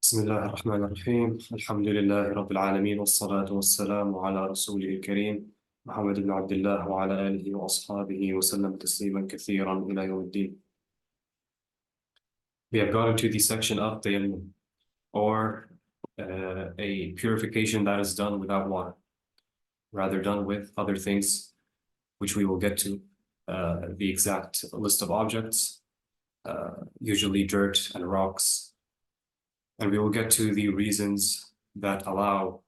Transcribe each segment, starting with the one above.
بسم الله الرحمن الرحيم الحمد لله رب العالمين والصلاة والسلام على رسوله الكريم محمد بن عبد الله وعلى آله وأصحابه وسلم تسليما كثيرا إلى يوم الدين. We have gotten to the section of Tayammum, or a purification that is done without water, rather done with other things, which we will get to the exact list of objects, usually dirt and rocks, and we will get to the reasons that allow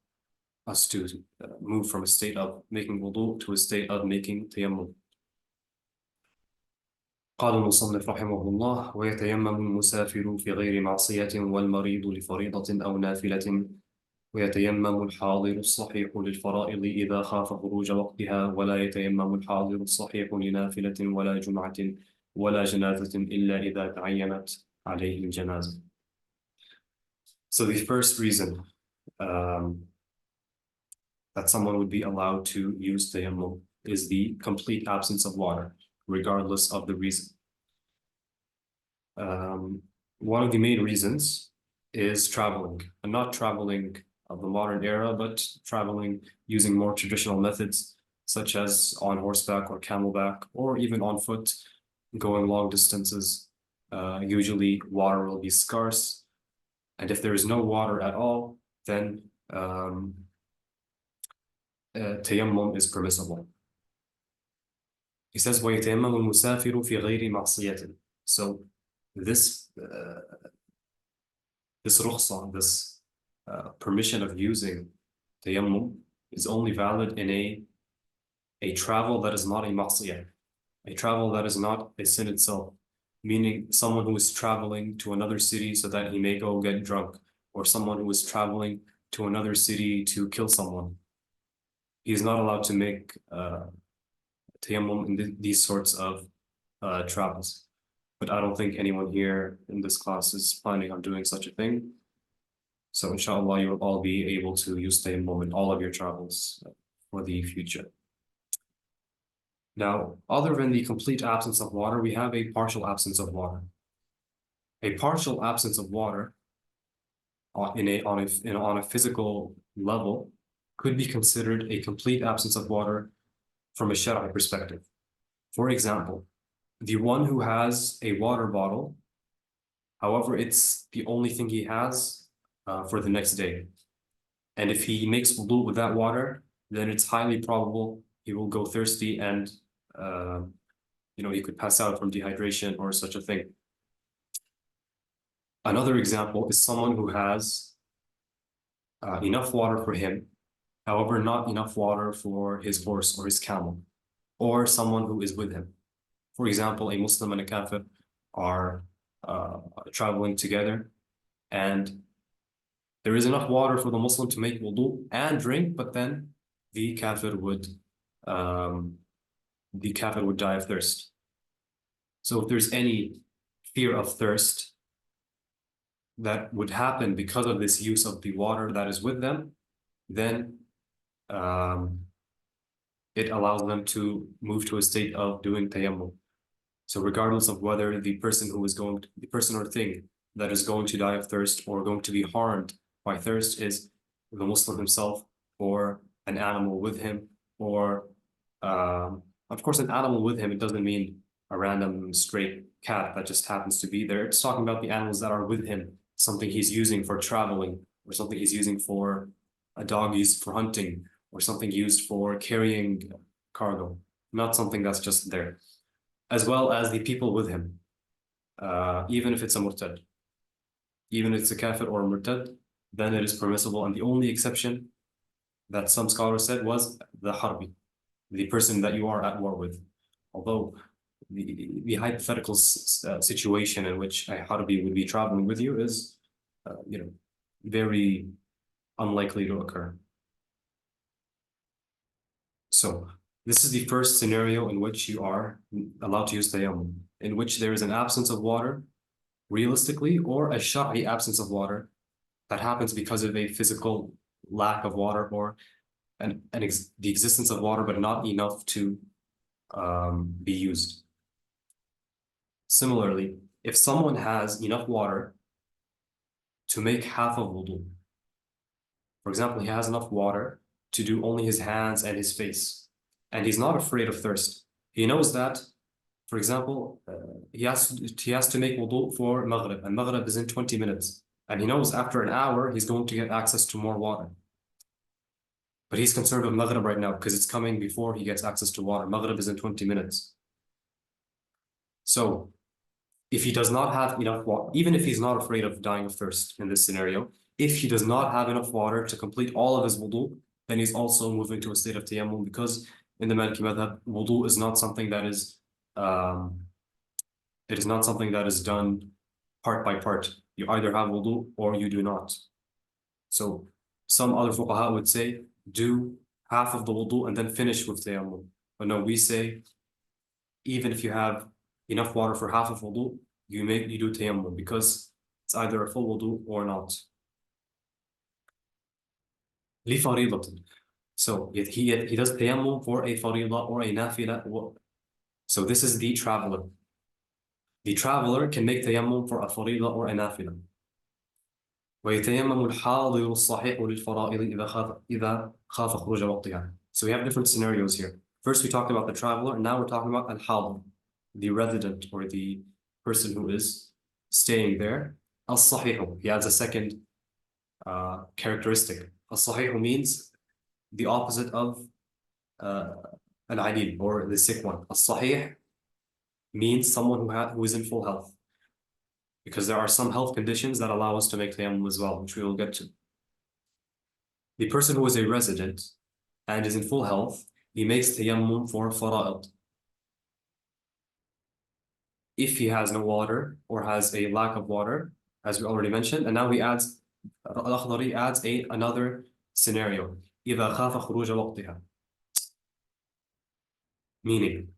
us to move from a state of making wudu to a state of making tayammum. قال المصنف رحمه الله: ويتيمم المسافر في غير معصية والمريض لفريضة أو نافلة، ويتيمم الحاضر الصحيح للفرائض إذا خاف خروج وقتها، ولا يتيمم الحاضر الصحيح لنافلة ولا جمعة ولا جنازة إلا إذا تعينت عليه الجنازة. So the first reason that someone would be allowed to use tayammum is the complete absence of water, regardless of the reason. One of the main reasons is traveling, and not traveling of the modern era, but traveling using more traditional methods, such as on horseback or camelback, or even on foot, going long distances. Usually water will be scarce, and if there is no water at all, then tayammum is permissible. He says, وَيَتَيَمَّمُ الْمُسَافِرُ فِي غَيْرِ مَعْصِيَةٍ. So this rukhsah, this permission of using tayammum is only valid in a travel that is not a ma'siyah, a travel that is not a sin itself, meaning someone who is traveling to another city so that he may go get drunk, or someone who is traveling to another city to kill someone. He's not allowed to make tayammum in these sorts of travels. But I don't think anyone here in this class is planning on doing such a thing. So inshallah, you will all be able to use tayammum in all of your travels for the future. Now, other than the complete absence of water, we have a partial absence of water. A partial absence of water on a physical level could be considered a complete absence of water from a Shari'i perspective. For example, the one who has a water bottle, however, it's the only thing he has for the next day. And if he makes wudu with that water, then it's highly probable he will go thirsty and he could pass out from dehydration or such a thing. Another example is someone who has enough water for him, however, not enough water for his horse or his camel, or someone who is with him. For example, a Muslim and a Kafir are traveling together, and there is enough water for the Muslim to make wudu and drink, but then the Kafir would die of thirst. So if there's any fear of thirst that would happen because of this use of the water that is with them, then it allows them to move to a state of doing tayammum. So regardless of whether the person or thing that is going to die of thirst or going to be harmed by thirst is the Muslim himself or an animal with him, or of course an animal with him, it doesn't mean a random stray cat that just happens to be there. It's talking about the animals that are with him, something he's using for traveling, or something he's using for a dog used for hunting, or something used for carrying cargo, not something that's just there. As well as the people with him, even if it's a murtad. Even if it's a kafir or a murtad, then it is permissible. And the only exception that some scholars said was the harbi, the person that you are at war with. Although the hypothetical situation in which a harbi would be traveling with you is, very unlikely to occur. So this is the first scenario in which you are allowed to use tayammum, in which there is an absence of water, realistically, or a shar'i absence of water that happens because of a physical lack of water, or the existence of water, but not enough to be used. Similarly, if someone has enough water to make half of wudu. For example, he has enough water to do only his hands and his face, and he's not afraid of thirst. He knows that, for example, he has to make wudu for Maghrib, and Maghrib is in 20 minutes. And he knows after an hour, he's going to get access to more water. But he's concerned with Maghrib right now because it's coming before he gets access to water. Maghrib is in 20 minutes. So if he does not have enough water, even if he's not afraid of dying of thirst in this scenario, if he does not have enough water to complete all of his wudu, then he's also moving to a state of tayammum, because in the Maliki madhab, wudu is not something that is it is not something that is done part by part. You either have wudu or you do not. So some other fuqaha would say, do half of the wudu and then finish with tayammum. But no, we say, even if you have enough water for half of wudu, you do tayammum, because it's either a full wudu or not. لِفَرِيضَةٍ. So he does tayammum for a fariḍah or a nafila. So this is the traveler. The traveler can make tayammum for a fariḍah or a nafila. ويتيمم الحاضر الصحيح للفرائض إذا خاف خروج وقتها. So we have different scenarios here. First we talked about the traveler, and now we're talking about al-hadir, the resident or the person who is staying there. Al-sahih, he adds a second characteristic. Al-sahih means the opposite of al-alil, or the sick one. Al-sahih means someone who is in full health, because there are some health conditions that allow us to make tayammum as well, which we will get to. The person who is a resident and is in full health, he makes tayammum for fara'id. If he has no water or has a lack of water, as we already mentioned, and now al-Akhdari adds another scenario. إِذَا خَافَ خُرُوجَ وَقْتِهَا. Meaning,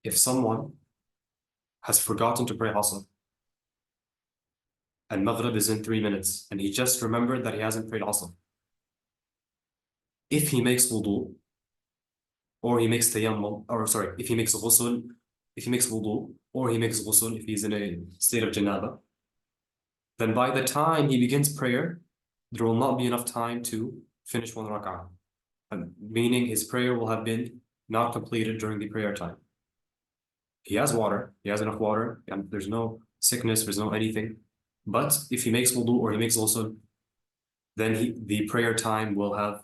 if someone has forgotten to pray Asr, and Maghrib is in 3 minutes, and he just remembered that he hasn't prayed Asr, if he makes wudu, or he makes tayammum, if he makes ghusl, if he makes wudu, or he makes ghusl if he's in a state of janaba, then by the time he begins prayer, there will not be enough time to finish one rak'ah. Meaning his prayer will have been not completed during the prayer time. He has water, he has enough water, and there's no sickness, there's no anything. But if he makes wudu or he makes ghusl, then the prayer time will have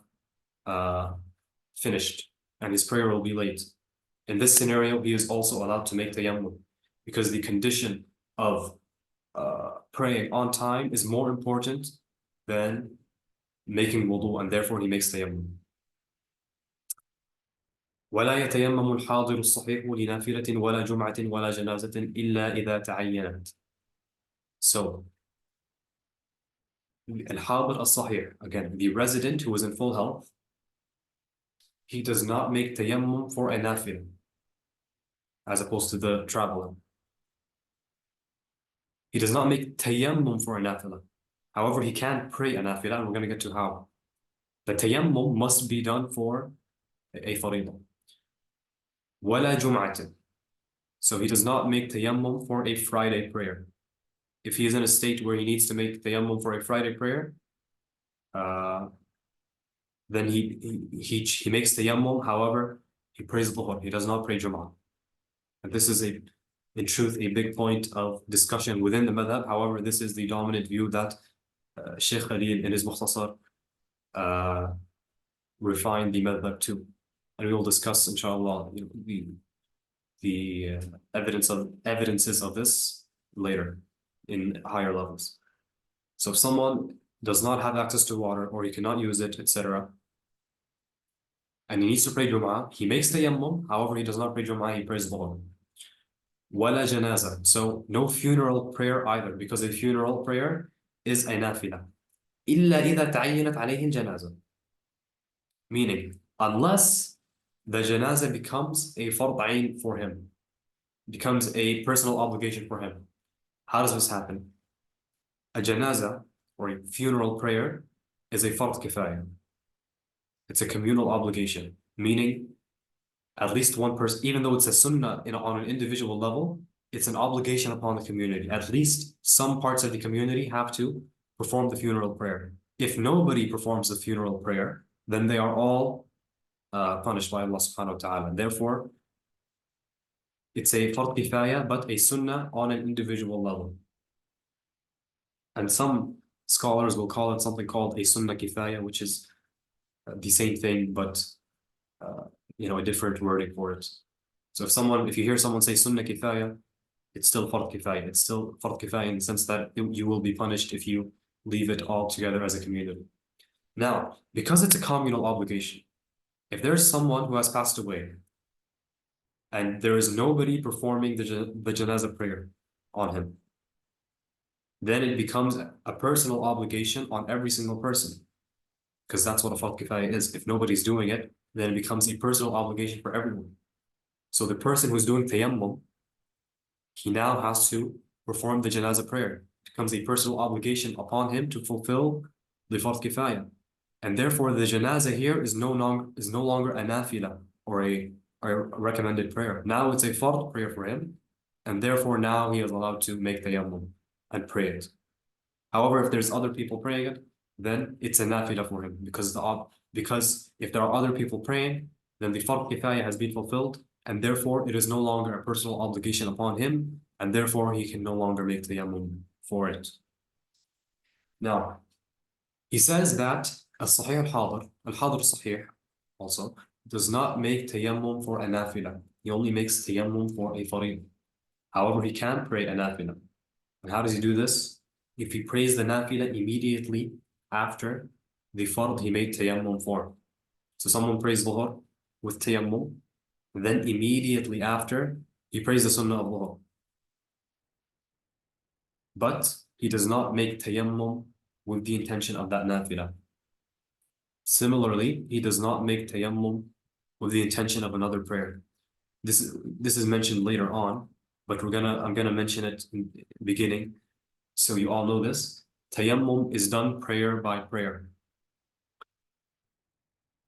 finished, and his prayer will be late. In this scenario, he is also allowed to make tayammum, because the condition of praying on time is more important than making wudu, and therefore he makes tayammum. ولا يتيمم الحاضر الصحيح لنافلة ولا جمعة ولا جنازة إلا إذا تعينت. So, al-hadir al-sahih, again, the resident who is in full health, he does not make tayammum for a nafila, as opposed to the traveler. He does not make tayammum for a nafila. However, he can pray a nafila, and we're going to get to how. The tayammum must be done for a fariḍah. وَلَا جُمْعَةٍ. So he does not make tayammum for a Friday prayer. If he is in a state where he needs to make tayammum for a Friday prayer, then he makes tayammum. However, he prays dhuhr. He does not pray Jum'ah. And this is in truth a big point of discussion within the madhab. However, this is the dominant view that Shaykh Khalil in his Mukhtasar refined the madhab to. And we will discuss, inshallah, the evidences of this later in higher levels. So if someone does not have access to water, or he cannot use it, etc., and he needs to pray Jum'ah, he makes tayammum. However, he does not pray Jum'ah, he prays dhuhr. Wala janaza. So no funeral prayer either, because a funeral prayer is a nafila. Illa idha ta'ayyanat alayhi janaza. Meaning, unless the janaza becomes a fard ayn for him, becomes a personal obligation for him. How does this happen? A janaza, or a funeral prayer, is a fard kifaya. It's a communal obligation, meaning at least one person, even though it's a sunnah on an individual level, it's an obligation upon the community. At least some parts of the community have to perform the funeral prayer. If nobody performs the funeral prayer, then they are all punished by Allah subhanahu wa ta'ala. Therefore, it's a fard kifaya, but a sunnah on an individual level. And some scholars will call it something called a sunnah kifaya, which is the same thing, but a different wording for it. So if you hear someone say sunnah kifaya, it's still fard kifaya. It's still fard kifaya in the sense that you will be punished if you leave it all together as a community. Now, because it's a communal obligation, if there's someone who has passed away and there is nobody performing the janazah prayer on him, then it becomes a personal obligation on every single person, because that's what a fard kifaya is. If nobody's doing it, then it becomes a personal obligation for everyone. So the person who's doing tayammum, he now has to perform the janazah prayer. It becomes a personal obligation upon him to fulfill the fard kifaya. And therefore the janazah here is no longer a nafila or a recommended prayer. Now it's a fard prayer for him, and therefore now he is allowed to make tayammum and pray it. However, if there's other people praying it, then it's a nafila for him, because if there are other people praying, then the fard kifaya has been fulfilled, and therefore it is no longer a personal obligation upon him, and therefore he can no longer make tayammum for it. Now, he says that al-sahih al-hadir sahih also does not make tayammum for a nafila. He only makes tayammum for a faridah. However, he can pray a nafila. And how does he do this? If he prays the nafila immediately after the fard he made tayammum for. So someone prays dhuhr with tayammum, then immediately after he prays the sunnah of dhuhr. But he does not make tayammum with the intention of that nafila. Similarly, he does not make tayammum with the intention of another prayer. This is mentioned later on, but I'm gonna mention it in the beginning, so you all know this. Tayammum is done prayer by prayer.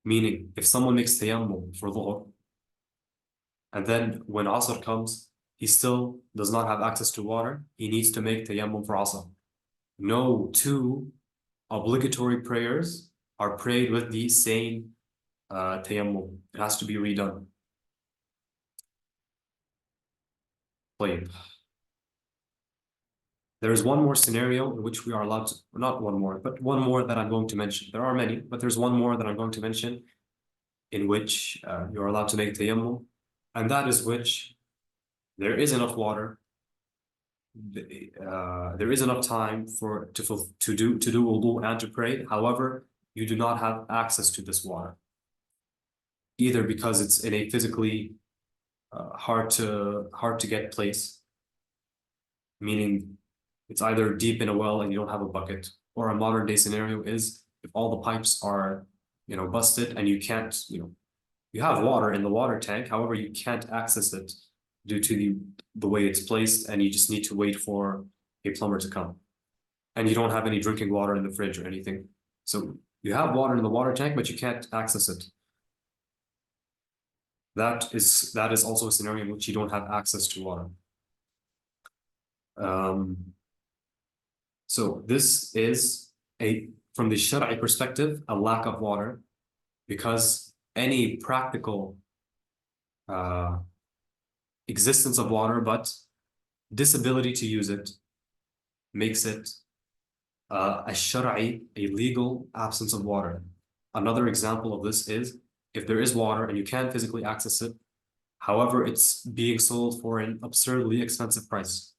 Meaning, if someone makes tayammum for dhuhr, and then when asr comes, he still does not have access to water, he needs to make tayammum for asr. No two obligatory prayers are prayed with the same tayammum. It has to be redone. There is one more scenario in which we are allowed to, not one more, but one more that I'm going to mention. There are many, but there's one more that I'm going to mention in which you're allowed to make tayammum, and that is which there is enough water, there is enough time to do wudu and to pray. However, you do not have access to this water, either because it's in a physically hard to get place, meaning it's either deep in a well and you don't have a bucket, or a modern day scenario is if all the pipes are busted and you can't, you have water in the water tank, however you can't access it due to the way it's placed, and you just need to wait for a plumber to come, and you don't have any drinking water in the fridge or anything. So you have water in the water tank, but you can't access it. That is also a scenario in which you don't have access to water. So this is from the Shari'i perspective, a lack of water, because any practical existence of water, but disability to use it, makes it a Shari'i, a legal absence of water. Another example of this is if there is water and you can physically access it, however, it's being sold for an absurdly expensive price.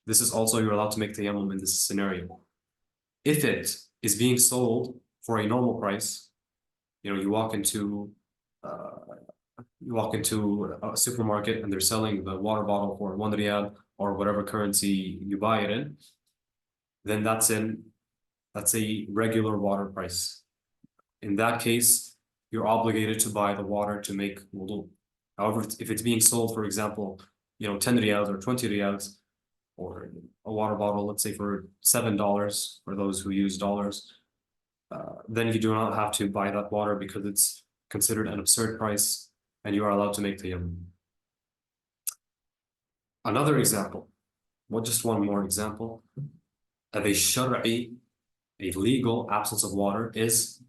This is also, you're allowed to make tayammum in this scenario. If it is being sold for a normal price, you walk into a supermarket and they're selling the water bottle for 1 riyal or whatever currency you buy it in, then that's a regular water price. In that case, you're obligated to buy the water to make wudu. However, if it's being sold, for example, 10 riyals or 20 riyals, or a water bottle, let's say for $7 for those who use dollars, then you do not have to buy that water because it's considered an absurd price and you are allowed to make tayammum. Another example, just one more example. A shar'i, a legal absence of water is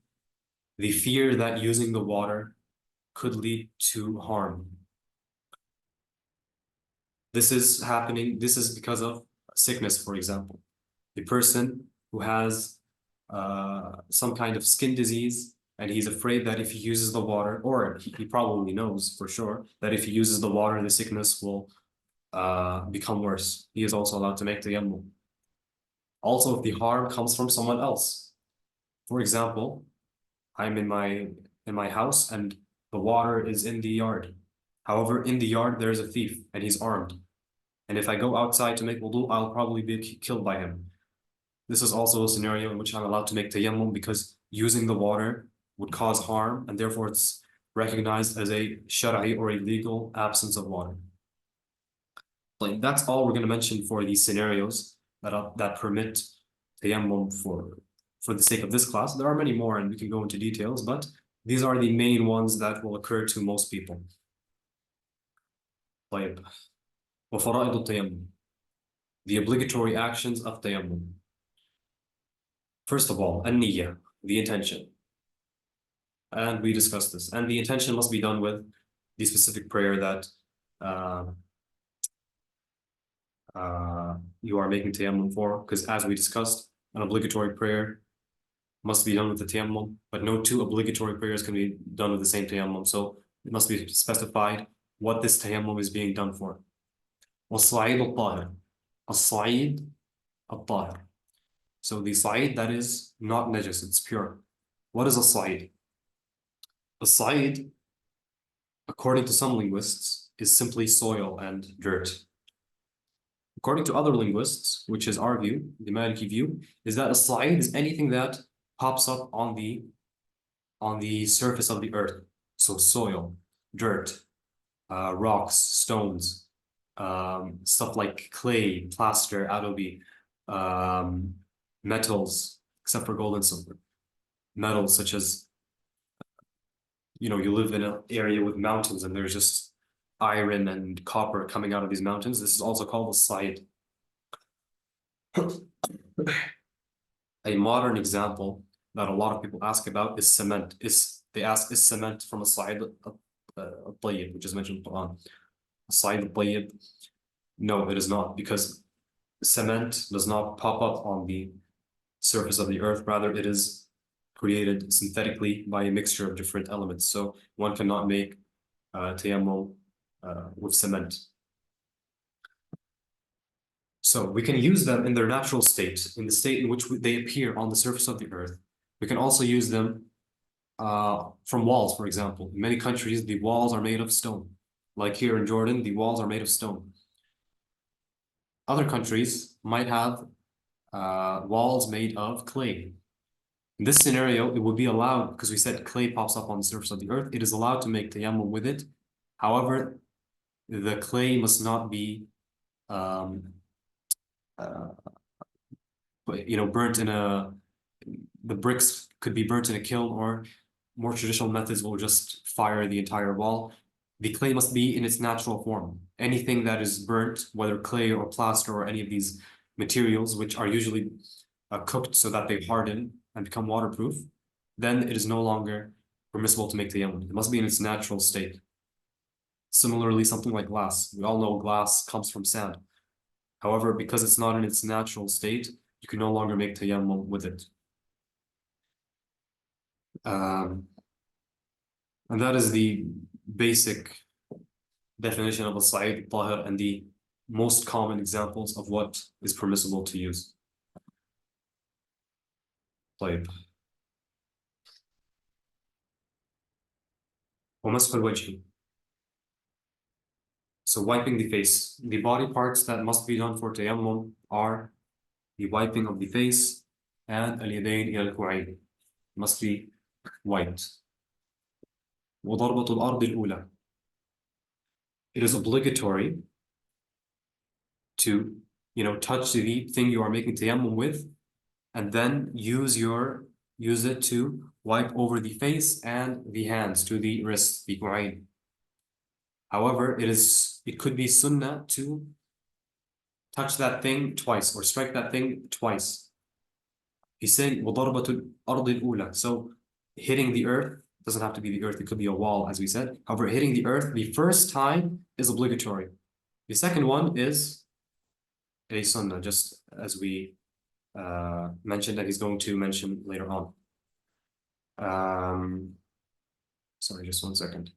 the fear that using the water could lead to harm. This is happening, this is because of sickness, for example. The person who has some kind of skin disease, and he's afraid that if he uses the water, or he probably knows for sure that if he uses the water, the sickness will become worse. He is also allowed to make tayammum. Also, if the harm comes from someone else. For example, I'm in my house and the water is in the yard. However, in the yard there is a thief and he's armed. And if I go outside to make wudu, I'll probably be killed by him. This is also a scenario in which I'm allowed to make tayammum because using the water would cause harm, and therefore it's recognized as a shar'i or a legal absence of water. Like, that's all we're going to mention for these scenarios that permit tayammum for the sake of this class. There are many more, and we can go into details, but these are the main ones that will occur to most people. طيب. وفرائض التيمم. The obligatory actions of tayammum. First of all, an-niyya, the intention. And we discussed this. And the intention must be done with the specific prayer that you are making tayammum for, because as we discussed, an obligatory prayer must be done with the tayammum, but no two obligatory prayers can be done with the same tayammum. So it must be specified what this tayammum is being done for. وَالصَّعِيدُ الطَّاهِرُ. الصَّعِيد الطَّاهِرُ. So the sa'id that is not najis, it's pure. What is a sa'id? A sa'id, according to some linguists, is simply soil and dirt. According to other linguists, which is our view, the Maliki view, is that a sa'id is anything that pops up on the surface of the earth. So soil, dirt, rocks, stones, stuff like clay, plaster, adobe, metals, except for gold and silver. Metals such as, you live in an area with mountains and there's just iron and copper coming out of these mountains. This is also called a sa'id. A modern example that a lot of people ask about is cement. They ask, is cement from a sa'id al-tayyib, which is mentioned in the Quran? A sa'id al-tayyib? No, it is not, because cement does not pop up on the surface of the earth. Rather, it is created synthetically by a mixture of different elements. So one cannot make tayammum with cement. So we can use them in their natural state, in the state in which they appear on the surface of the earth. We can also use them from walls, for example. In many countries, the walls are made of stone. Like here in Jordan, the walls are made of stone. Other countries might have walls made of clay. In this scenario, it would be allowed, because we said clay pops up on the surface of the earth, it is allowed to make tayammum with it. However, the clay must not be burnt the bricks could be burnt in a kiln, or more traditional methods will just fire the entire wall. The clay must be in its natural form. Anything that is burnt, whether clay or plaster or any of these materials, which are usually cooked so that they harden and become waterproof, then it is no longer permissible to make tayammum. It must be in its natural state. Similarly, something like glass. We all know glass comes from sand. However, because it's not in its natural state, you can no longer make tayammum with it. And that is the basic definition of a sa'id tahir and the most common examples of what is permissible to use. طيب. ومسح الوجه. So wiping the face. The body parts that must be done for tayammum are the wiping of the face and al-yadayn ila al-ku'ayn. Must be wiped. وضربة الأرض الأولى. It is obligatory to, touch the thing you are making tayammum with, and then use it to wipe over the face and the hands to the wrists, the ku'ayn. However, it could be sunnah to touch that thing twice or strike that thing twice. He's saying وضربة الأرض الأولى. So hitting the earth doesn't have to be the earth, it could be a wall, as we said. However, hitting the earth the first time is obligatory. The second one is a sunnah, just as we mentioned that he's going to mention later on. Sorry, just 1 second.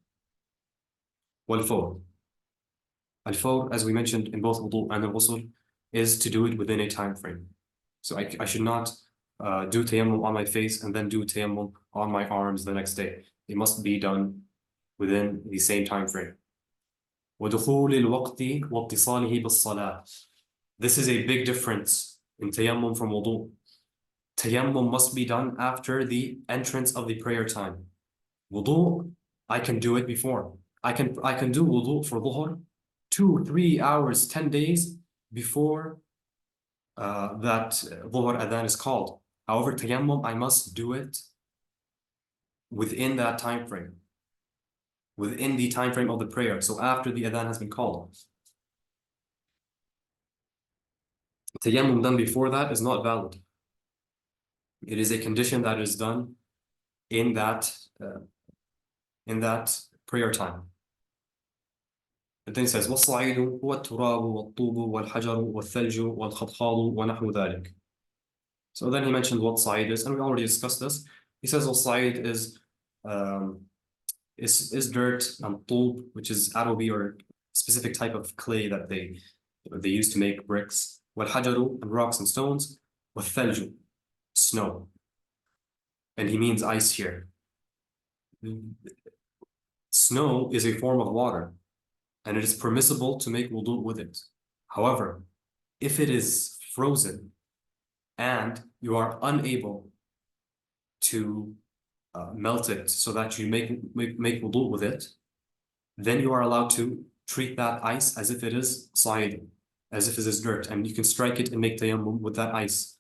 Wal-fawr. Al-fawr, as we mentioned in both wudu and al-ghusl, is to do it within a time frame. So I should not do tayammum on my face and then do tayammum on my arms the next day. It must be done within the same time frame. وَدُخُولِ الْوَقْتِ وَاتصَالِهِ بِالصَّلَاةِ. This is a big difference in tayammum from wudu. Tayammum must be done after the entrance of the prayer time. Wudu, I can do it before. I can do wudu for dhuhr 2, 3 hours, 10 days before that dhuhr adhan is called. However, tayammum, I must do it within that time frame, within the time frame of the prayer. So after the adhan has been called. Tayammum done before that is not valid. It is a condition that is done in that prayer time. And then he says, وَالصَّعِيدُ وَالتُّرَابُ وَالطُّوبُ وَالْحَجَرُ وَالثَّلْجُ وَالْخَطْخَالُ وَنَحْوُ ذَلِكَ. So then he mentioned what sa'id is, and we already discussed this. He says al-sa'id is dirt and tub, which is adobe or specific type of clay that they use to make bricks. Wal-hajaru, and rocks and stones. Wal-thalju, snow. And he means ice here. Snow is a form of water, and it is permissible to make wudu with it. However, if it is frozen and you are unable to melt it so that you make wudu with it, then you are allowed to treat that ice as if it is sa'id, as if it is dirt, and you can strike it and make tayammum with that ice.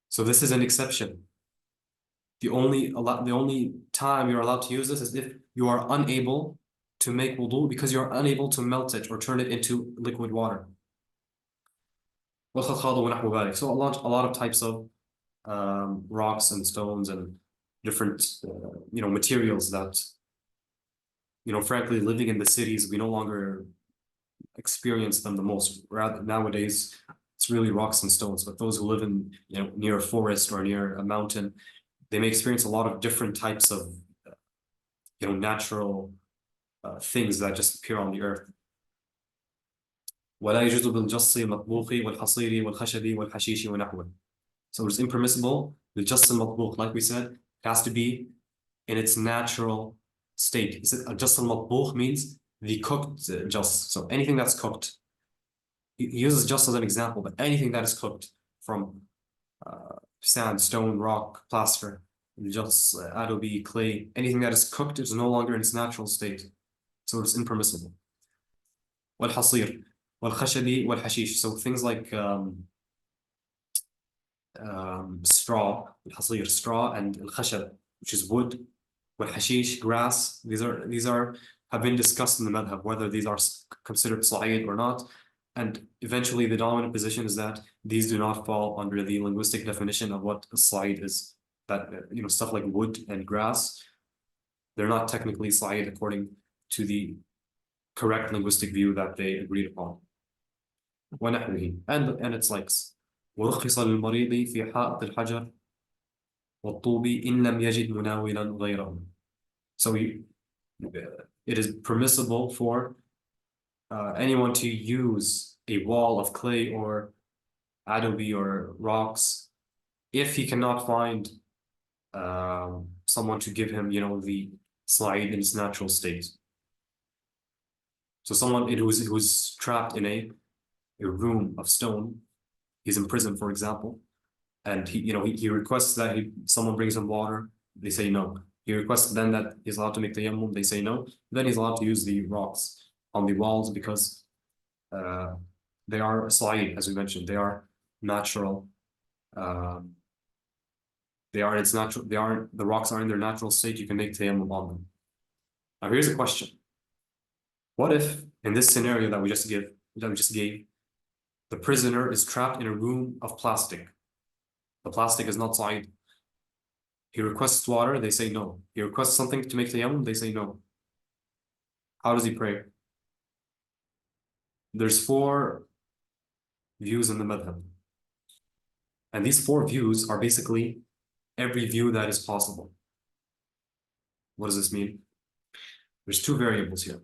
So this is an exception. The only time you're allowed to use this is if you are unable to make wudu because you're unable to melt it or turn it into liquid water. So a lot of types of rocks and stones and different materials that frankly, living in the cities, we no longer experience them the most. Rather, nowadays it's really rocks and stones. But those who live in near a forest or near a mountain, they may experience a lot of different types of natural things that just appear on the earth. ولا يجوز بالجص المطبوخ والحصير والخشب والحشيش ونحوه. So it's impermissible. The just al-matbukh, like we said, it has to be in its natural state. He said just al-matbukh means the cooked just. So anything that's cooked. He uses just as an example, but anything that is cooked from sand, stone, rock, plaster, just adobe, clay, anything that is cooked is no longer in its natural state. So it's impermissible. Wal-hasir, wal-khashabi, wal-hashish. So things like straw, al-hasir, straw, and al-khashab, which is wood, wal-hashish, grass. These have been discussed in the madhab, whether these are considered sa'id or not. And eventually the dominant position is that these do not fall under the linguistic definition of what a sa'id is. That stuff like wood and grass, they're not technically sa'id according to the correct linguistic view that they agreed upon. And its likes. ورخص للمريض في حائط الحجر والطوب إن لم يجد مناولا غيره. So it is permissible for anyone to use a wall of clay or adobe or rocks if he cannot find someone to give him, the slide in its natural state. So someone who's trapped in a room of stone, he's in prison, for example, and he requests that someone brings him water. They say no. He requests then that he's allowed to make tayammum. They say no. Then he's allowed to use the rocks on the walls because they are sa'id, as we mentioned. They are natural. The rocks are in their natural state. You can make tayammum on them. Now here's a question. What if, in this scenario that we just give, that we just gave. The prisoner is trapped in a room of plastic. The plastic is not sa'id. He requests water, they say no. He requests something to make tayammum, they say no. How does he pray? There's 4 views in the madhab. And these 4 views are basically every view that is possible. What does this mean? There's 2 variables here.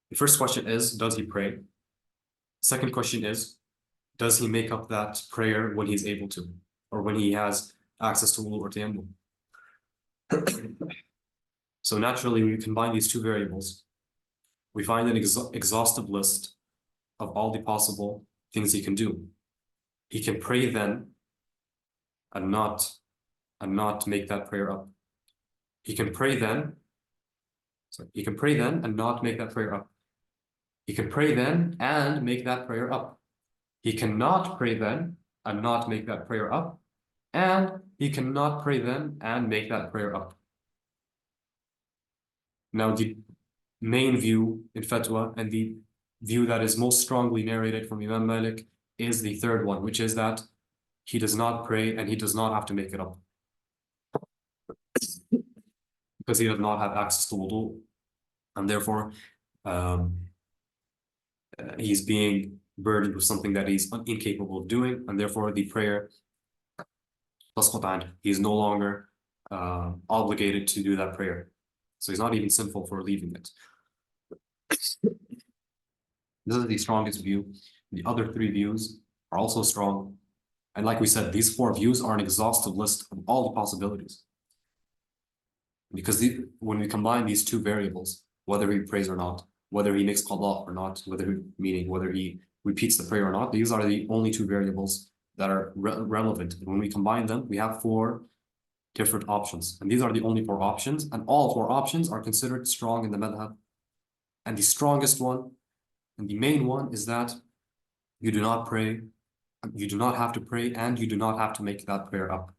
The first question is, does he pray? Second question is, does he make up that prayer when he's able to, or when he has access to wudu or tayammum? So naturally, we combine these 2 variables. We find an exhaustive list of all the possible things he can do. He can pray then and not make that prayer up. He can pray then, he can pray then and not make that prayer up. He can pray then and make that prayer up. He cannot pray then and not make that prayer up. And he cannot pray then and make that prayer up. Now, the main view in fatwa and the view that is most strongly narrated from Imam Malik is the third one, which is that he does not pray and he does not have to make it up, because he does not have access to wudu, and therefore he's being burdened with something that he's incapable of doing, and therefore the prayer, he is no longer obligated to do that prayer. So he's not even sinful for leaving it. This is the strongest view. The other 3 views are also strong. And like we said, these 4 views are an exhaustive list of all the possibilities. Because when we combine these 2 variables, whether he prays or not, whether he makes qada or not, meaning whether he repeats the prayer or not, these are the only 2 variables that are relevant. And when we combine them, we have 4 different options. And these are the only 4 options. And all 4 options are considered strong in the madhab. And the strongest one, and the main one, is that you do not pray, you do not have to pray, and you do not have to make that prayer up.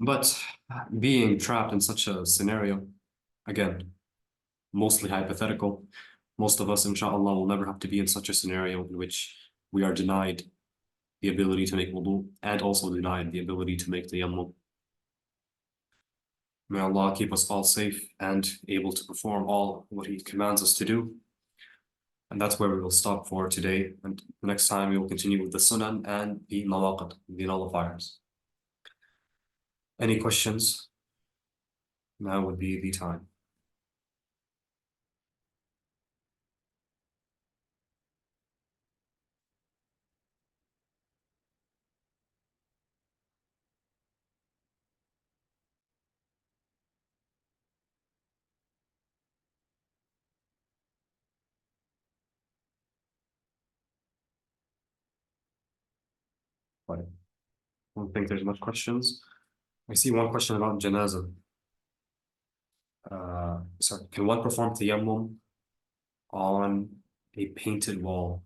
But being trapped in such a scenario, again, mostly hypothetical, most of us, inshallah, will never have to be in such a scenario in which we are denied the ability to make wudu and also denied the ability to make tayammum. May Allah keep us all safe and able to perform all what He commands us to do. And that's where we will stop for today. And the next time we will continue with the sunan and the nawaqid, the nullifiers. Any questions? Now would be the time. But I don't think there's much questions. I see one question about janazah. Sorry, can one perform tayammum on a painted wall?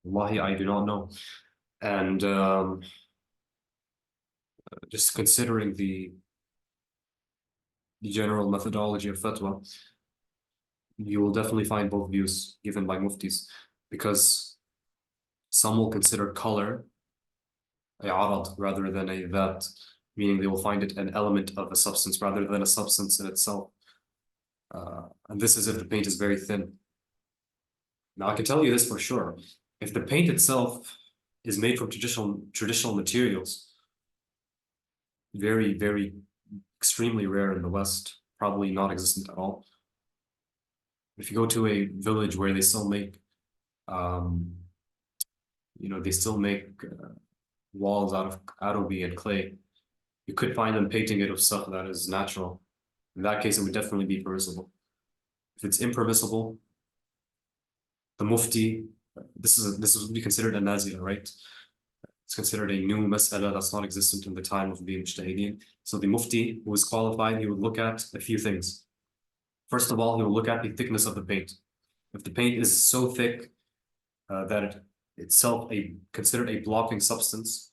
Wallahi, I do not know. And just considering the general methodology of fatwa, you will definitely find both views given by muftis, because some will consider color a arad rather than a that, meaning they will find it an element of a substance rather than a substance in itself. And this is if the paint is very thin. Now, I can tell you this for sure. If the paint itself is made from traditional materials, very, very extremely rare in the West, probably non-existent at all. If you go to a village where they still make, they still make walls out of adobe and clay, you could find them painting it with stuff that is natural. In that case, it would definitely be permissible. If it's impermissible, the mufti, this would be considered a nazila, right? It's considered a new mas'ala that's not existent in the time of the mujtahideen. So the mufti, who is qualified, he would look at a few things. First of all, he will look at the thickness of the paint. If the paint is so thick that itself considered a blocking substance,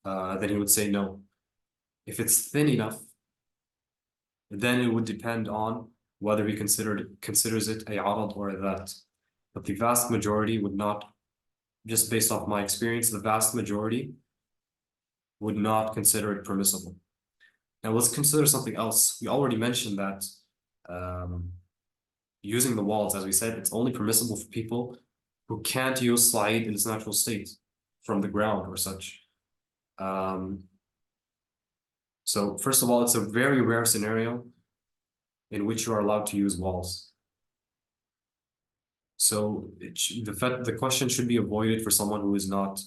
then he would say no. If it's thin enough, then it would depend on whether he considers it a arad or a that. But the vast majority would not, just based off my experience, the vast majority would not consider it permissible. Now let's consider something else. We already mentioned that using the walls, as we said, it's only permissible for people who can't use slide in its natural state from the ground or such. So first of all, it's a very rare scenario in which you are allowed to use walls. So the question should be avoided for someone who is not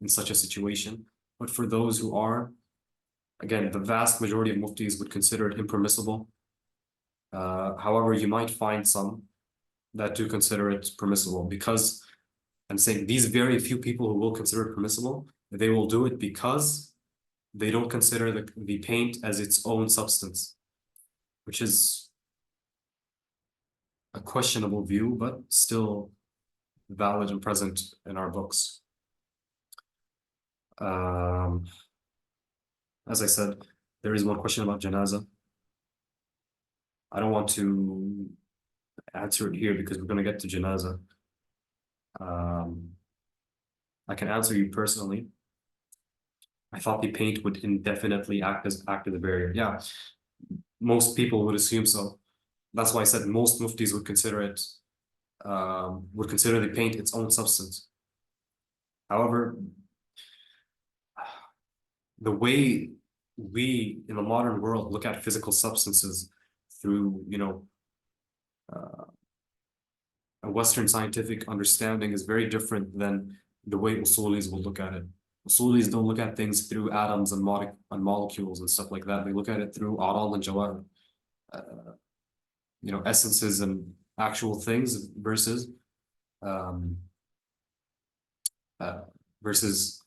in such a situation. But for those who are, again, the vast majority of muftis would consider it impermissible. However, you might find some that do consider it permissible, because I'm saying these very few people who will consider it permissible, they will do it because they don't consider the paint as its own substance, which is a questionable view, but still valid and present in our books. As I said, there is one question about janazah. I don't want to answer it here because we're going to get to janazah. I can answer you personally. I thought the paint would indefinitely act as a barrier. Yeah, most people would assume so. That's why I said most muftis would consider it, would consider the paint its own substance. However, the way we in the modern world look at physical substances through, a Western scientific understanding is very different than the way Usulis will look at it. Usulis don't look at things through atoms and molecules and stuff like that. They look at it through a'rad and jawahir, essences and actual things versus versus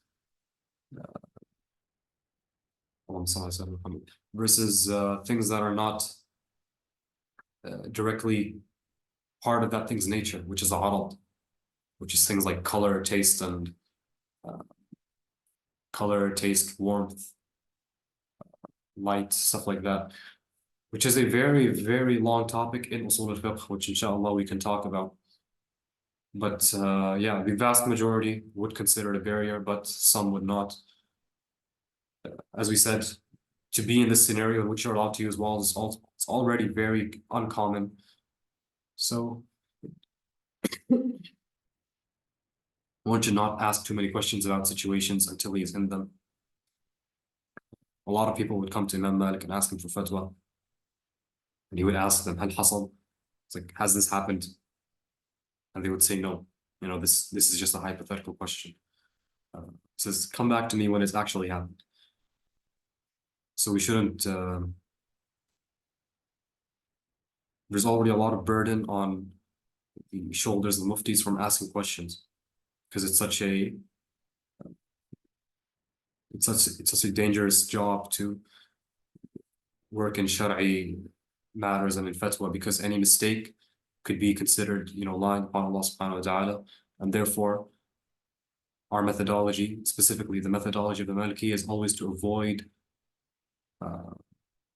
things that are not directly part of that thing's nature, which is a'rad, which is things like color, taste, and warmth, light, stuff like that, which is a very, very long topic in usul al-fiqh, which inshallah we can talk about. But yeah, the vast majority would consider it a barrier, but some would not. As we said, to be in this scenario in which you're allowed to use walls, it's already very uncommon. So one should not ask too many questions about situations until he is in them. A lot of people would come to Imam Malik and ask him for fatwa. And he would ask them, Hal hasal? It's like, has this happened? And they would say, no. This is just a hypothetical question. It says, come back to me when it's actually happened. So we shouldn't, there's already a lot of burden on the shoulders of the muftis from asking questions, because it's such a dangerous job to work in Shari'i matters and in fatwa, because any mistake could be considered, lying upon Allah subhanahu wa ta'ala. And therefore, our methodology, specifically the methodology of the Maliki, is always to avoid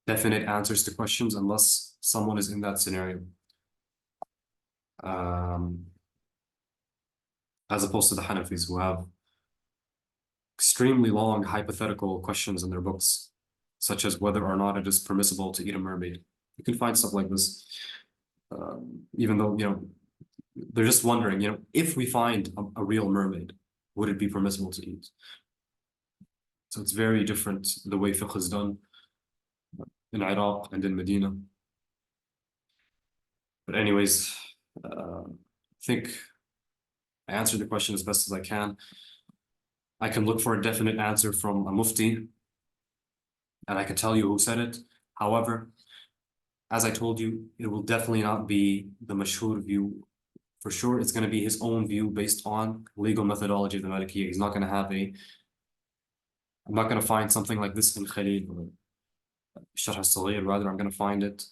definite answers to questions unless someone is in that scenario. As opposed to the Hanafis, who have extremely long hypothetical questions in their books, such as whether or not it is permissible to eat a mermaid. You can find stuff like this, even though, they're just wondering, if we find a real mermaid, would it be permissible to eat? So it's very different the way fiqh is done in Iraq and in Medina. But anyways, I think I answered the question as best as I can. I can look for a definite answer from a mufti, and I can tell you who said it. However, as I told you, it will definitely not be the mashhur view. For sure, it's going to be his own view based on legal methodology of the Maliki. He's not going to have I'm not going to find something like this in Khalil or Sharh al-Saghir. Rather, I'm going to find it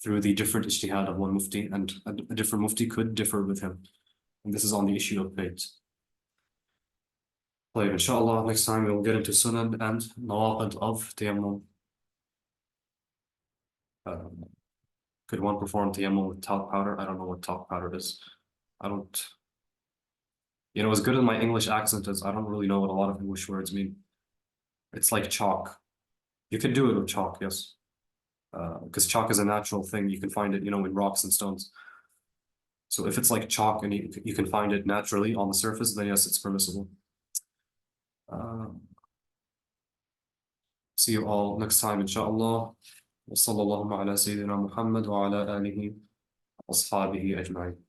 through the different ijtihad of one mufti, and a different mufti could differ with him. And this is on the issue of paint. طيب, inshallah, next time we'll get into Sunan and Nawaqid of Tayammum. Could one perform Tayammum with talc powder? I don't know what talc powder is. I don't, as good as my English accent is, I don't really know what a lot of English words mean. It's like chalk. You can do it with chalk, yes. Because chalk is a natural thing. You can find it, in rocks and stones. So if it's like chalk and you can find it naturally on the surface, then yes, it's permissible. See you all next time, inshallah. وصلى الله على سيدنا محمد وعلى آله وأصحابه أجمعين.